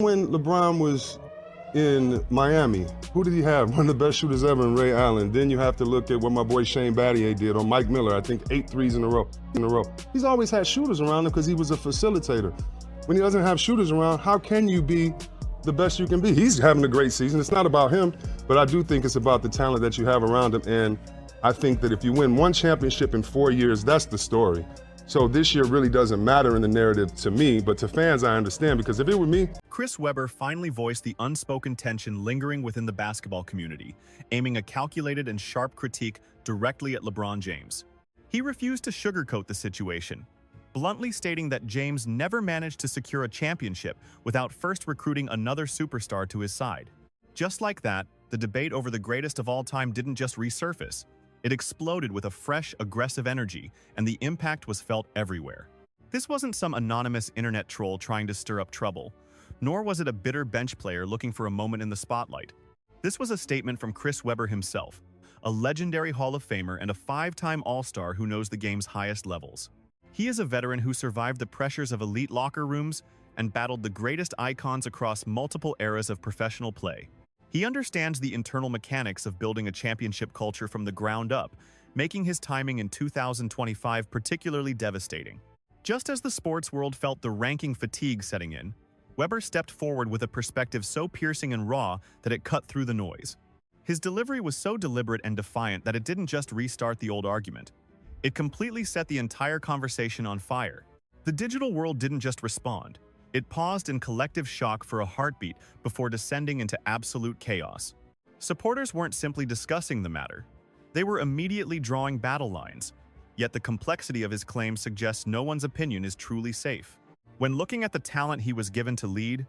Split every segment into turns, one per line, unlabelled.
when LeBron was in Miami, who did he have? One of the best shooters ever in Ray Allen. Then you have to look at what my boy Shane Battier did on Mike Miller. I think 8 threes in a row. He's always had shooters around him because he was a facilitator. When he doesn't have shooters around, how can you be the best you can be? He's having a great season. It's not about him, but I do think it's about the talent that you have around him. And I think that if you win one championship in 4 years, that's the story. So this year really doesn't matter in the narrative to me, but to fans, I understand, because if it were me...
Chris Webber finally voiced the unspoken tension lingering within the basketball community, aiming a calculated and sharp critique directly at LeBron James. He refused to sugarcoat the situation, bluntly stating that James never managed to secure a championship without first recruiting another superstar to his side. Just like that, the debate over the greatest of all time didn't just resurface. It exploded with a fresh, aggressive energy, and the impact was felt everywhere. This wasn't some anonymous internet troll trying to stir up trouble, nor was it a bitter bench player looking for a moment in the spotlight. This was a statement from Chris Webber himself, a legendary Hall of Famer and a 5-time All-Star who knows the game's highest levels. He is a veteran who survived the pressures of elite locker rooms and battled the greatest icons across multiple eras of professional play. He understands the internal mechanics of building a championship culture from the ground up, making his timing in 2025 particularly devastating. Just as the sports world felt the ranking fatigue setting in, Webber stepped forward with a perspective so piercing and raw that it cut through the noise. His delivery was so deliberate and defiant that it didn't just restart the old argument. It completely set the entire conversation on fire. The digital world didn't just respond. It paused in collective shock for a heartbeat before descending into absolute chaos. Supporters weren't simply discussing the matter. They were immediately drawing battle lines. Yet the complexity of his claim suggests no one's opinion is truly safe. When looking at the talent he was given to lead,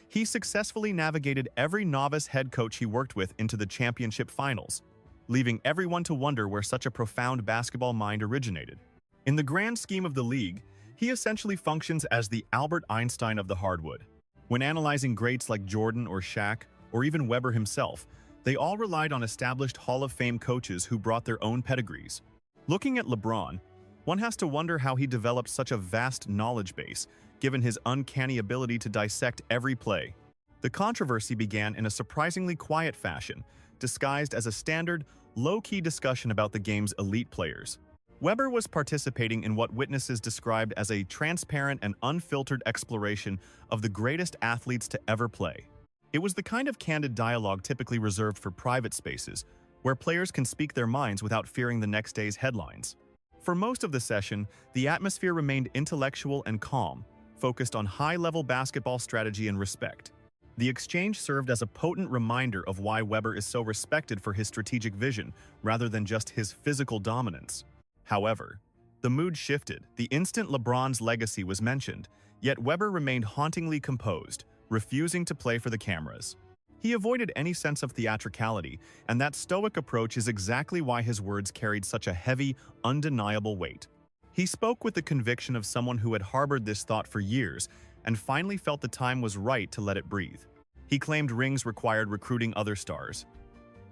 he successfully navigated every novice head coach he worked with into the championship finals, leaving everyone to wonder where such a profound basketball mind originated. In the grand scheme of the league, he essentially functions as the Albert Einstein of the hardwood. When analyzing greats like Jordan or Shaq, or even Webber himself, they all relied on established Hall of Fame coaches who brought their own pedigrees. Looking at LeBron, one has to wonder how he developed such a vast knowledge base, given his uncanny ability to dissect every play. The controversy began in a surprisingly quiet fashion, disguised as a standard, low-key discussion about the game's elite players. Webber was participating in what witnesses described as a transparent and unfiltered exploration of the greatest athletes to ever play. It was the kind of candid dialogue typically reserved for private spaces, where players can speak their minds without fearing the next day's headlines. For most of the session, the atmosphere remained intellectual and calm, focused on high-level basketball strategy and respect. The exchange served as a potent reminder of why Webber is so respected for his strategic vision rather than just his physical dominance. However, the mood shifted the instant LeBron's legacy was mentioned, yet Webber remained hauntingly composed, refusing to play for the cameras. He avoided any sense of theatricality, and that stoic approach is exactly why his words carried such a heavy, undeniable weight. He spoke with the conviction of someone who had harbored this thought for years and finally felt the time was right to let it breathe. He claimed rings required recruiting other stars.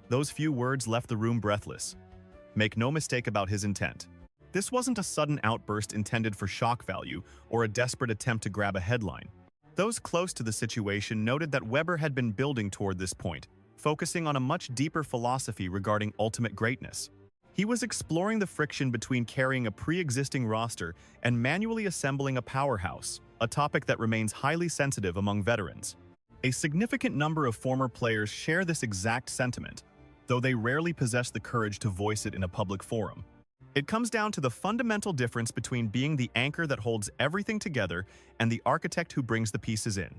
Those few words left the room breathless. Make no mistake about his intent. This wasn't a sudden outburst intended for shock value or a desperate attempt to grab a headline. Those close to the situation noted that Webber had been building toward this point, focusing on a much deeper philosophy regarding ultimate greatness. He was exploring the friction between carrying a pre-existing roster and manually assembling a powerhouse, a topic that remains highly sensitive among veterans. A significant number of former players share this exact sentiment, though they rarely possess the courage to voice it in a public forum. It comes down to the fundamental difference between being the anchor that holds everything together and the architect who brings the pieces in.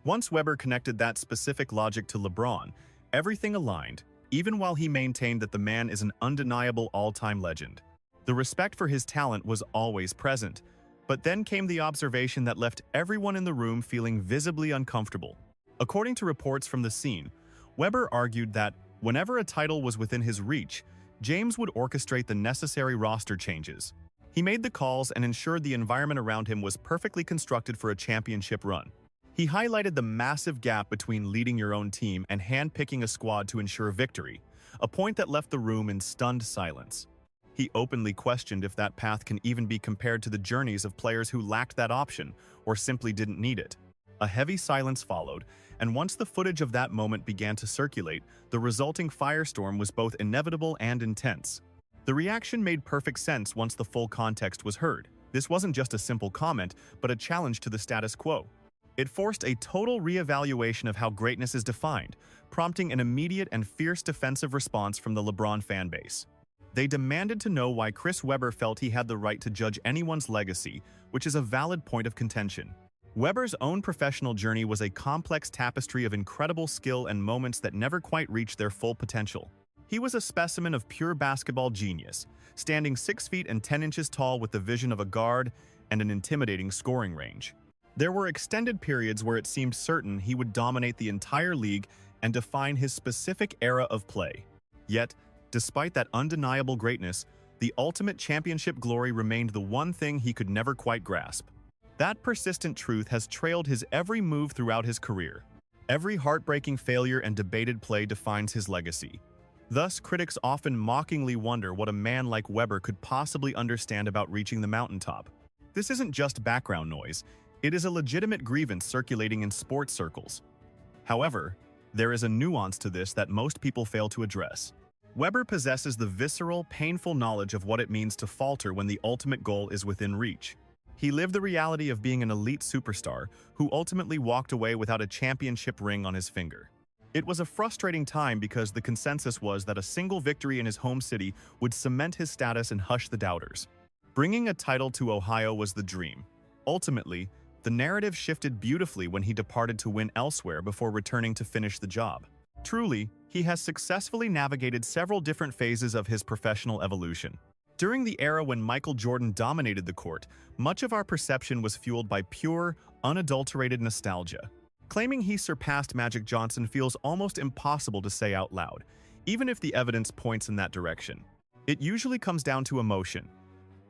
Once Webber connected that specific logic to LeBron, everything aligned, even while he maintained that the man is an undeniable all-time legend. The respect for his talent was always present, but then came the observation that left everyone in the room feeling visibly uncomfortable. According to reports from the scene, Webber argued that whenever a title was within his reach, James would orchestrate the necessary roster changes. He made the calls and ensured the environment around him was perfectly constructed for a championship run. He highlighted the massive gap between leading your own team and handpicking a squad to ensure victory, a point that left the room in stunned silence. He openly questioned if that path can even be compared to the journeys of players who lacked that option or simply didn't need it. A heavy silence followed, and once the footage of that moment began to circulate, the resulting firestorm was both inevitable and intense. The reaction made perfect sense once the full context was heard. This wasn't just a simple comment, but a challenge to the status quo. It forced a total reevaluation of how greatness is defined, prompting an immediate and fierce defensive response from the LeBron fanbase. They demanded to know why Chris Webber felt he had the right to judge anyone's legacy, which is a valid point of contention. Webber's own professional journey was a complex tapestry of incredible skill and moments that never quite reached their full potential. He was a specimen of pure basketball genius, standing 6 feet and 10 inches tall with the vision of a guard and an intimidating scoring range. There were extended periods where it seemed certain he would dominate the entire league and define his specific era of play. Yet, despite that undeniable greatness, the ultimate championship glory remained the one thing he could never quite grasp. That persistent truth has trailed his every move throughout his career. Every heartbreaking failure and debated play defines his legacy. Thus, critics often mockingly wonder what a man like Webber could possibly understand about reaching the mountaintop. This isn't just background noise. It is a legitimate grievance circulating in sports circles. However, there is a nuance to this that most people fail to address. Webber possesses the visceral, painful knowledge of what it means to falter when the ultimate goal is within reach. He lived the reality of being an elite superstar who ultimately walked away without a championship ring on his finger. It was a frustrating time because the consensus was that a single victory in his home city would cement his status and hush the doubters. Bringing a title to Ohio was the dream. Ultimately, the narrative shifted beautifully when he departed to win elsewhere before returning to finish the job. Truly, he has successfully navigated several different phases of his professional evolution. During the era when Michael Jordan dominated the court, much of our perception was fueled by pure, unadulterated nostalgia. Claiming he surpassed Magic Johnson feels almost impossible to say out loud, even if the evidence points in that direction. It usually comes down to emotion.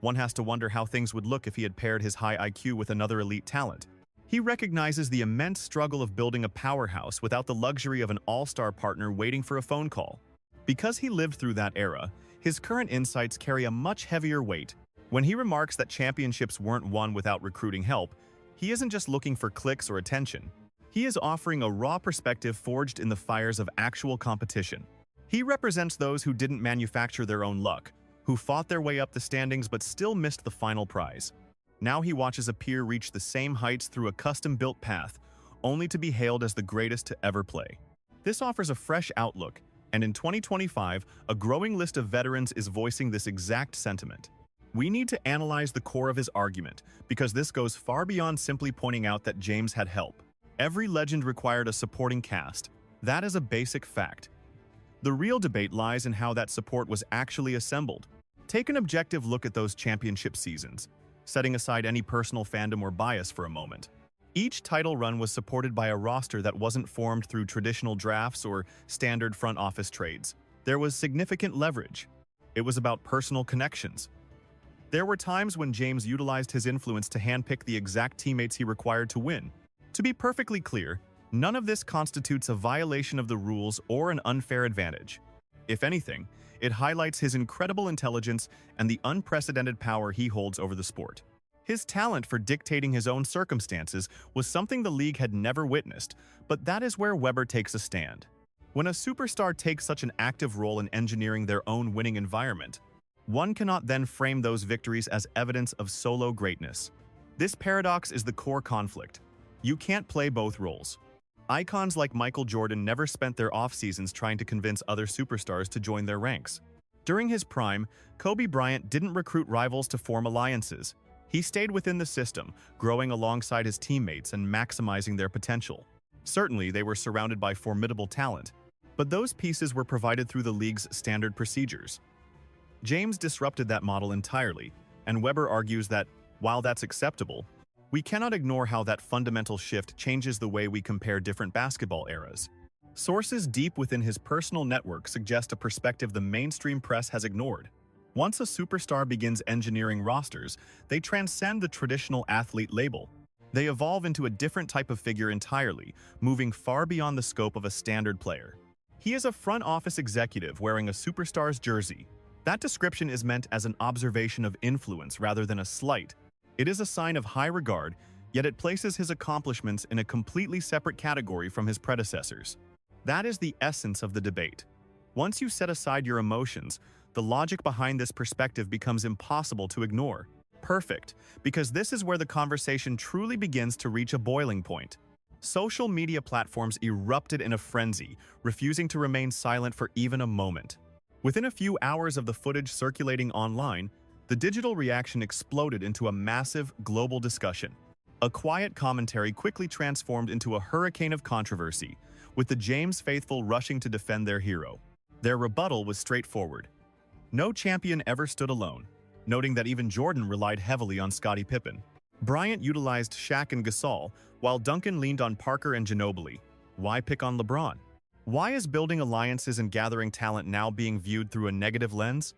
One has to wonder how things would look if he had paired his high IQ with another elite talent. He recognizes the immense struggle of building a powerhouse without the luxury of an all-star partner waiting for a phone call. Because he lived through that era, his current insights carry a much heavier weight. When he remarks that championships weren't won without recruiting help, he isn't just looking for clicks or attention. He is offering a raw perspective forged in the fires of actual competition. He represents those who didn't manufacture their own luck, who fought their way up the standings but still missed the final prize. Now he watches a peer reach the same heights through a custom-built path, only to be hailed as the greatest to ever play. This offers a fresh outlook, and in 2025, a growing list of veterans is voicing this exact sentiment. We need to analyze the core of his argument, because this goes far beyond simply pointing out that James had help. Every legend required a supporting cast. That is a basic fact. The real debate lies in how that support was actually assembled. Take an objective look at those championship seasons, setting aside any personal fandom or bias for a moment. Each title run was supported by a roster that wasn't formed through traditional drafts or standard front office trades. There was significant leverage. It was about personal connections. There were times when James utilized his influence to handpick the exact teammates he required to win. To be perfectly clear, none of this constitutes a violation of the rules or an unfair advantage. If anything, it highlights his incredible intelligence and the unprecedented power he holds over the sport. His talent for dictating his own circumstances was something the league had never witnessed, but that is where Webber takes a stand. When a superstar takes such an active role in engineering their own winning environment, one cannot then frame those victories as evidence of solo greatness. This paradox is the core conflict. You can't play both roles. Icons like Michael Jordan never spent their off-seasons trying to convince other superstars to join their ranks. During his prime, Kobe Bryant didn't recruit rivals to form alliances. He stayed within the system, growing alongside his teammates and maximizing their potential. Certainly, they were surrounded by formidable talent, but those pieces were provided through the league's standard procedures. James disrupted that model entirely, and Webber argues that, while that's acceptable, we cannot ignore how that fundamental shift changes the way we compare different basketball eras. Sources deep within his personal network suggest a perspective the mainstream press has ignored. Once a superstar begins engineering rosters, they transcend the traditional athlete label. They evolve into a different type of figure entirely, moving far beyond the scope of a standard player. He is a front office executive wearing a superstar's jersey. That description is meant as an observation of influence rather than a slight. It is a sign of high regard, yet it places his accomplishments in a completely separate category from his predecessors. That is the essence of the debate. Once you set aside your emotions, the logic behind this perspective becomes impossible to ignore. Perfect, because this is where the conversation truly begins to reach a boiling point. Social media platforms erupted in a frenzy, refusing to remain silent for even a moment. Within a few hours of the footage circulating online, the digital reaction exploded into a massive global discussion. A quiet commentary quickly transformed into a hurricane of controversy, with the James faithful rushing to defend their hero. Their rebuttal was straightforward. No champion ever stood alone, noting that even Jordan relied heavily on Scottie Pippen. Bryant utilized Shaq and Gasol, while Duncan leaned on Parker and Ginobili. Why pick on LeBron? Why is building alliances and gathering talent now being viewed through a negative lens?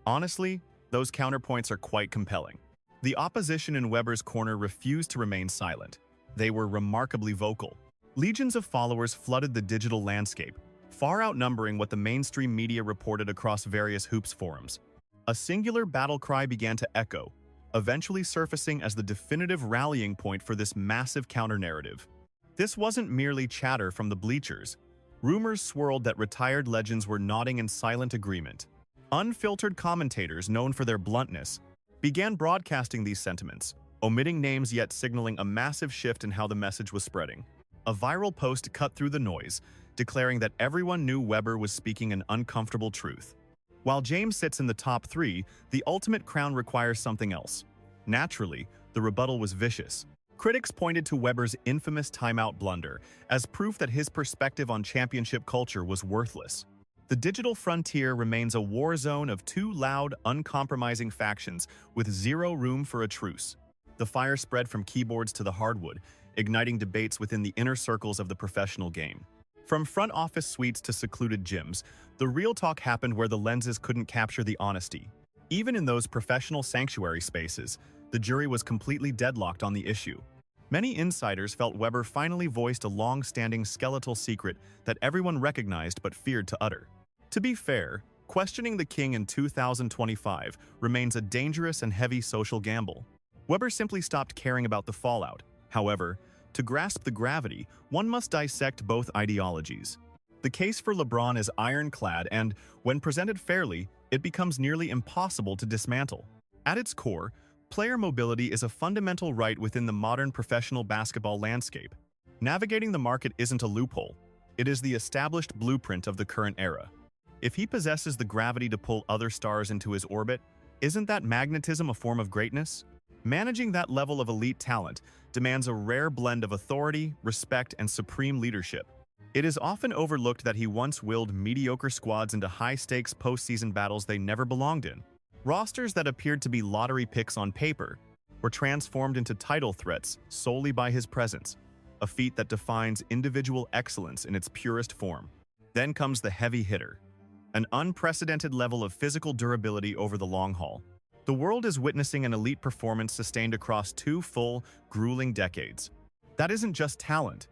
Honestly, those counterpoints are quite compelling. The opposition in Webber's corner refused to remain silent. They were remarkably vocal. Legions of followers flooded the digital landscape, far outnumbering what the mainstream media reported across various hoops forums. A singular battle cry began to echo, eventually surfacing as the definitive rallying point for this massive counter-narrative. This wasn't merely chatter from the bleachers. Rumors swirled that retired legends were nodding in silent agreement. Unfiltered commentators, known for their bluntness, began broadcasting these sentiments, omitting names yet signaling a massive shift in how the message was spreading. A viral post cut through the noise, declaring that everyone knew Webber was speaking an uncomfortable truth. While James sits in the top three, the ultimate crown requires something else. Naturally, the rebuttal was vicious. Critics pointed to Webber's infamous timeout blunder as proof that his perspective on championship culture was worthless. The digital frontier remains a war zone of two loud, uncompromising factions with zero room for a truce. The fire spread from keyboards to the hardwood, igniting debates within the inner circles of the professional game. From front office suites to secluded gyms, the real talk happened where the lenses couldn't capture the honesty. Even in those professional sanctuary spaces, the jury was completely deadlocked on the issue. Many insiders felt Webber finally voiced a long-standing skeletal secret that everyone recognized but feared to utter. To be fair, questioning the king in 2025 remains a dangerous and heavy social gamble. Webber simply stopped caring about the fallout. However, to grasp the gravity, one must dissect both ideologies. The case for LeBron is ironclad and, when presented fairly, it becomes nearly impossible to dismantle. At its core, player mobility is a fundamental right within the modern professional basketball landscape. Navigating the market isn't a loophole. It is the established blueprint of the current era. If he possesses the gravity to pull other stars into his orbit, isn't that magnetism a form of greatness? Managing that level of elite talent demands a rare blend of authority, respect, and supreme leadership. It is often overlooked that he once willed mediocre squads into high-stakes postseason battles they never belonged in. Rosters that appeared to be lottery picks on paper were transformed into title threats solely by his presence, a feat that defines individual excellence in its purest form. Then comes the heavy hitter, an unprecedented level of physical durability over the long haul. The world is witnessing an elite performance sustained across two full, grueling decades. That isn't just talent.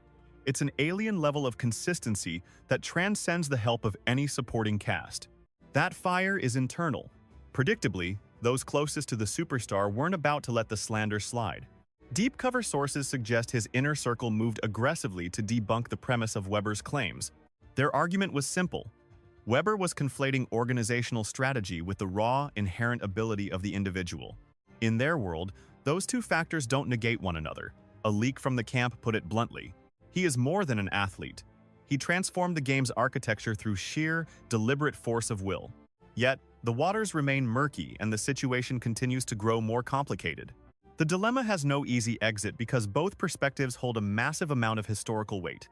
It's an alien level of consistency that transcends the help of any supporting cast. That fire is internal. Predictably, those closest to the superstar weren't about to let the slander slide. Deep cover sources suggest his inner circle moved aggressively to debunk the premise of Webber's claims. Their argument was simple. Webber was conflating organizational strategy with the raw, inherent ability of the individual. In their world, those two factors don't negate one another. A leak from the camp put it bluntly. He is more than an athlete. He transformed the game's architecture through sheer, deliberate force of will. Yet, the waters remain murky and the situation continues to grow more complicated. The dilemma has no easy exit because both perspectives hold a massive amount of historical weight.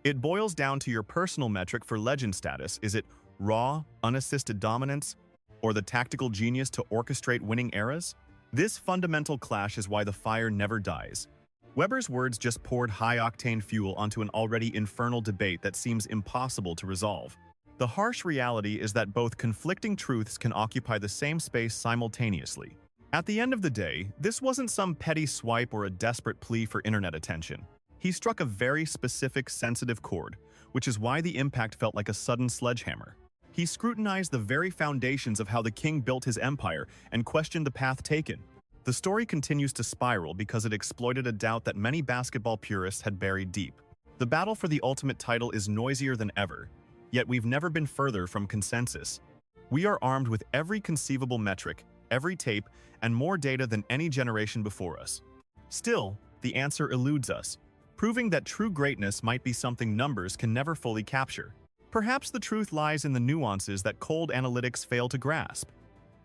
It boils down to your personal metric for legend status. Is it raw, unassisted dominance, or the tactical genius to orchestrate winning eras? This fundamental clash is why the fire never dies. Webber's words just poured high-octane fuel onto an already infernal debate that seems impossible to resolve. The harsh reality is that both conflicting truths can occupy the same space simultaneously. At the end of the day, this wasn't some petty swipe or a desperate plea for internet attention. He struck a very specific, sensitive chord, which is why the impact felt like a sudden sledgehammer. He scrutinized the very foundations of how the king built his empire and questioned the path taken. The story continues to spiral because it exploited a doubt that many basketball purists had buried deep. The battle for the ultimate title is noisier than ever, yet we've never been further from consensus. We are armed with every conceivable metric, every tape, and more data than any generation before us. Still, the answer eludes us, proving that true greatness might be something numbers can never fully capture. Perhaps the truth lies in the nuances that cold analytics fail to grasp.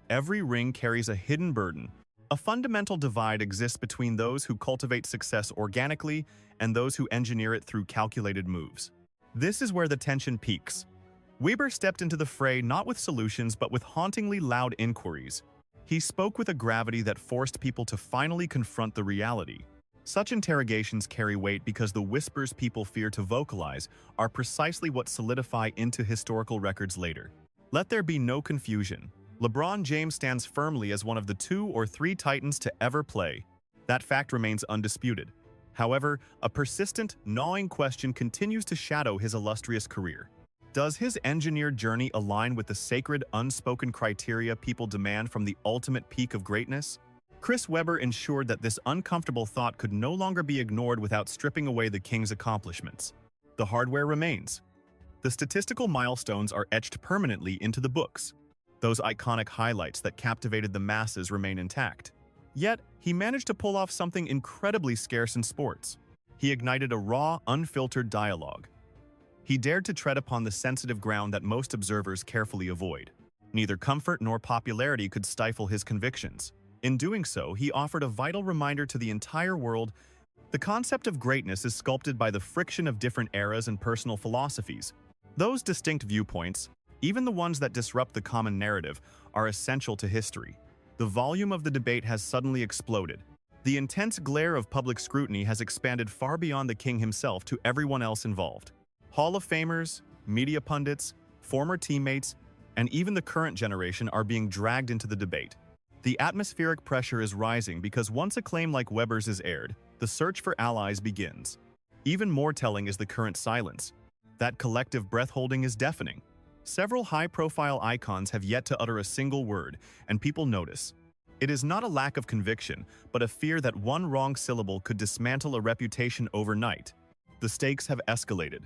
Every ring carries a hidden burden. A fundamental divide exists between those who cultivate success organically and those who engineer it through calculated moves. This is where the tension peaks. Weber stepped into the fray not with solutions but with hauntingly loud inquiries. He spoke with a gravity that forced people to finally confront the reality. Such interrogations carry weight because the whispers people fear to vocalize are precisely what solidify into historical records later. Let there be no confusion. LeBron James stands firmly as one of the 2 or 3 titans to ever play. That fact remains undisputed. However, a persistent, gnawing question continues to shadow his illustrious career. Does his engineered journey align with the sacred, unspoken criteria people demand from the ultimate peak of greatness? Chris Webber ensured that this uncomfortable thought could no longer be ignored without stripping away the king's accomplishments. The hardware remains. The statistical milestones are etched permanently into the books. Those iconic highlights that captivated the masses remain intact. Yet, he managed to pull off something incredibly scarce in sports. He ignited a raw, unfiltered dialogue. He dared to tread upon the sensitive ground that most observers carefully avoid. Neither comfort nor popularity could stifle his convictions. In doing so, he offered a vital reminder to the entire world. The concept of greatness is sculpted by the friction of different eras and personal philosophies. Those distinct viewpoints, even the ones that disrupt the common narrative, are essential to history. The volume of the debate has suddenly exploded. The intense glare of public scrutiny has expanded far beyond the king himself to everyone else involved. Hall of Famers, media pundits, former teammates, and even the current generation are being dragged into the debate. The atmospheric pressure is rising because once a claim like Weber's is aired, the search for allies begins. Even more telling is the current silence. That collective breath-holding is deafening. Several high-profile icons have yet to utter a single word, and people notice. It is not a lack of conviction, but a fear that one wrong syllable could dismantle a reputation overnight. The stakes have escalated.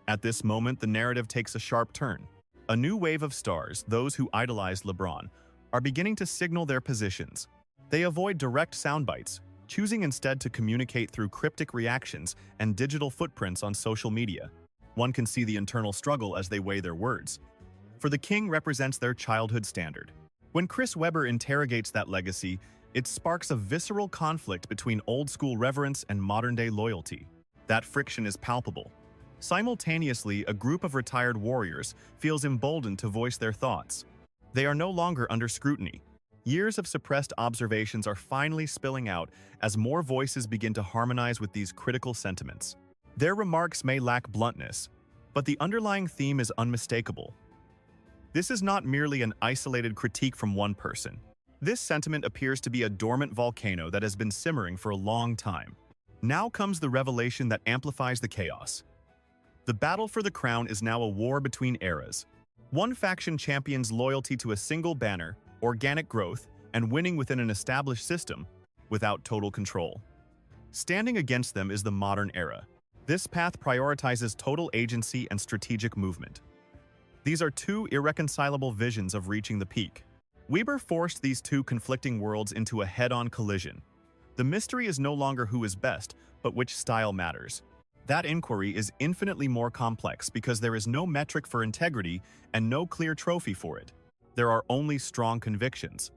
At this moment, the narrative takes a sharp turn. A new wave of stars, those who idolized LeBron, are beginning to signal their positions. They avoid direct soundbites, choosing instead to communicate through cryptic reactions and digital footprints on social media. One can see the internal struggle as they weigh their words. For the king represents their childhood standard. When Chris Webber interrogates that legacy, it sparks a visceral conflict between old-school reverence and modern-day loyalty. That friction is palpable. Simultaneously, a group of retired warriors feels emboldened to voice their thoughts. They are no longer under scrutiny. Years of suppressed observations are finally spilling out as more voices begin to harmonize with these critical sentiments. Their remarks may lack bluntness, but the underlying theme is unmistakable. This is not merely an isolated critique from one person. This sentiment appears to be a dormant volcano that has been simmering for a long time. Now comes the revelation that amplifies the chaos. The battle for the crown is now a war between eras. One faction champions loyalty to a single banner, organic growth, and winning within an established system, without total control. Standing against them is the modern era. This path prioritizes total agency and strategic movement. These are 2 irreconcilable visions of reaching the peak. Weber forced these 2 conflicting worlds into a head-on collision. The mystery is no longer who is best, but which style matters. That inquiry is infinitely more complex because there is no metric for integrity and no clear trophy for it. There are only strong convictions.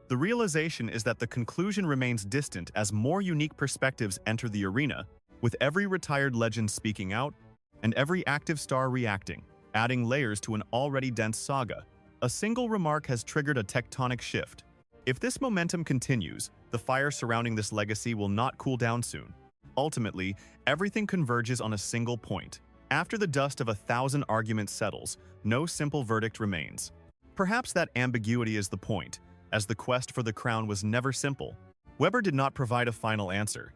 The realization is that the conclusion remains distant as more unique perspectives enter the arena, with every retired legend speaking out and every active star reacting, adding layers to an already dense saga. A single remark has triggered a tectonic shift. If this momentum continues, the fire surrounding this legacy will not cool down soon. Ultimately, everything converges on a single point. After the dust of 1,000 arguments settles, no simple verdict remains. Perhaps that ambiguity is the point, as the quest for the crown was never simple. Weber did not provide a final answer.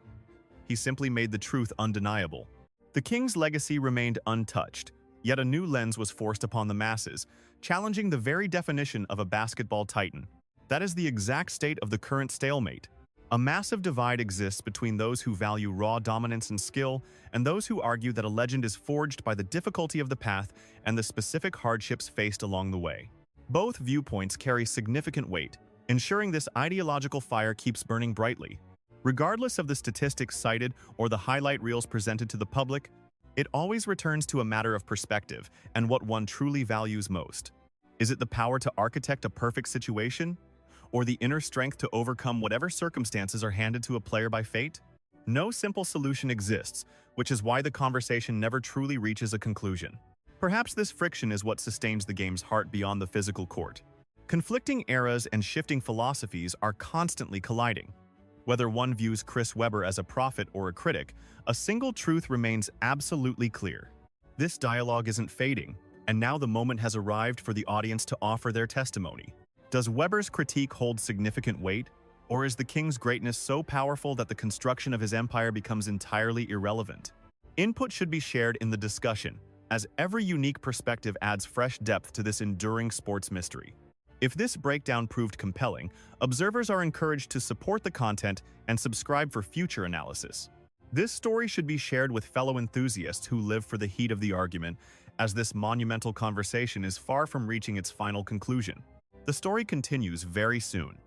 He simply made the truth undeniable. The king's legacy remained untouched, yet a new lens was forced upon the masses, challenging the very definition of a basketball titan. That is the exact state of the current stalemate. A massive divide exists between those who value raw dominance and skill and those who argue that a legend is forged by the difficulty of the path and the specific hardships faced along the way. Both viewpoints carry significant weight, ensuring this ideological fire keeps burning brightly. Regardless of the statistics cited or the highlight reels presented to the public, it always returns to a matter of perspective and what one truly values most. Is it the power to architect a perfect situation? Or the inner strength to overcome whatever circumstances are handed to a player by fate? No simple solution exists, which is why the conversation never truly reaches a conclusion. Perhaps this friction is what sustains the game's heart beyond the physical court. Conflicting eras and shifting philosophies are constantly colliding. Whether one views Chris Webber as a prophet or a critic, a single truth remains absolutely clear. This dialogue isn't fading, and now the moment has arrived for the audience to offer their testimony. Does Webber's critique hold significant weight, or is the king's greatness so powerful that the construction of his empire becomes entirely irrelevant? Input should be shared in the discussion, as every unique perspective adds fresh depth to this enduring sports mystery. If this breakdown proved compelling, observers are encouraged to support the content and subscribe for future analysis. This story should be shared with fellow enthusiasts who live for the heat of the argument, as this monumental conversation is far from reaching its final conclusion. The story continues very soon.